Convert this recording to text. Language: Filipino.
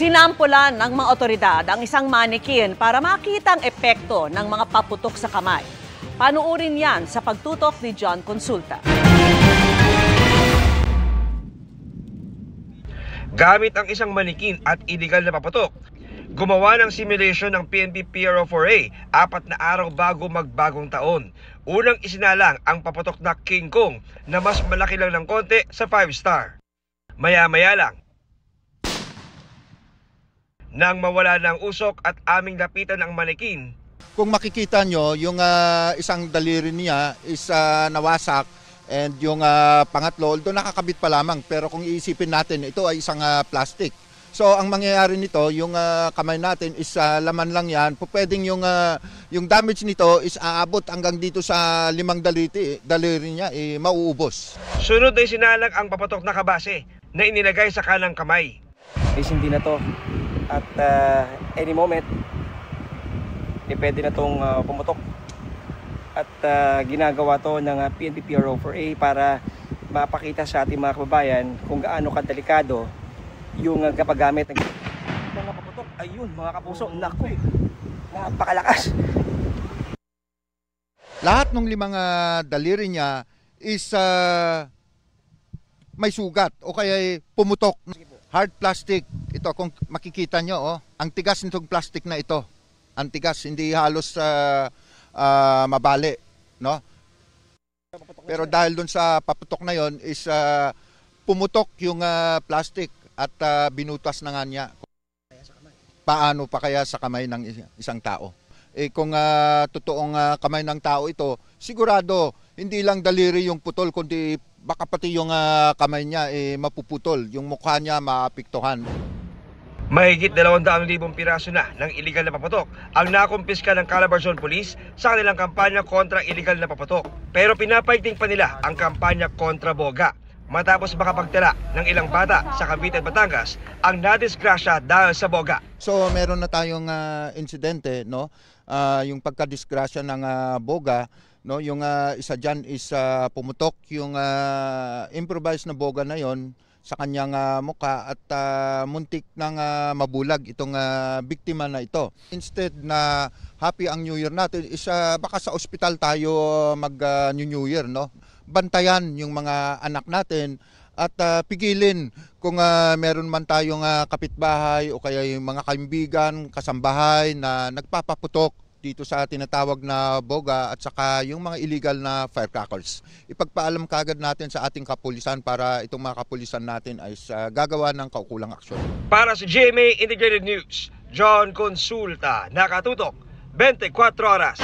Sinampulan ng mga otoridad ang isang manikin para makita ang epekto ng mga paputok sa kamay. Panuurin yan sa pagtutok ni John Consulta. Gamit ang isang manikin at iligal na paputok, gumawa ng simulation ng PNP PRO4A 4 na araw bago magbagong taon. Unang isinalang ang paputok na King Kong na mas malaki lang ng konti sa 5-star. Maya-maya lang, nang mawala ng usok at aming lapitan ang manikin. Kung makikita nyo, yung isang daliri niya is nawasak and yung pangatlo, although nakakabit pa lamang, pero kung iisipin natin, ito ay isang plastic. So ang mangyayari nito, yung kamay natin is laman lang yan. Pwedeng yung damage nito is aabot hanggang dito sa 5 daliri niya, mauubos. Sunod ay sinalang ang paputok na kabase na inilagay sa kanang kamay. Is hindi na to. At any moment, pwede na itong pumutok. At ginagawa to ng PNP PRO4A para mapakita sa ating mga kababayan kung gaano kadelikado yung kapagamit ng mga paputok. Ayun mga kapuso, naku, napakalakas. Lahat ng 5 daliri niya is may sugat o kaya pumutok. Hard plastic, ito kung makikita nyo, ang tigas nitong plastic na ito. Ang tigas, hindi halos mabali, no? Pero dahil dun sa paputok na yon is pumutok yung plastic at binutas na nga niya. Paano pa kaya sa kamay ng isang tao? Kung totoong kamay ng tao ito, sigurado hindi lang daliri yung putol kundi baka pati yung kamay niya mapuputol, yung mukha niya maapektuhan. Mahigit 200,000 piraso na ng iligal na paputok ang nakumpiska ng Calabarzon Police sa kanilang kampanya kontra iligal na paputok. Pero pinapaiting pa nila ang kampanya kontra boga matapos makapagtala ng ilang bata sa Cavite at Batangas ang nadisgrasya dahil sa boga. So meron na tayong insidente, no? Yung pagkadisgrasya ng boga, no? Yung isa diyan is pumutok yung improvised na boga na yon sa kanyang mukha at muntik nang mabulag itong biktima na ito. Instead na happy ang New Year natin, is baka sa ospital tayo mag New Year, no? Bantayan yung mga anak natin at pigilin kung meron man tayong kapitbahay o kaya yung mga kaibigan, kasambahay na nagpapaputok dito sa tinatawag na boga at saka yung mga illegal na firecrackers. Ipagpaalam kagad natin sa ating kapulisan para itong mga kapulisan natin ay gagawa ng kaukulang aksyon. Para sa GMA Integrated News, John Consulta, nakatutok 24 oras.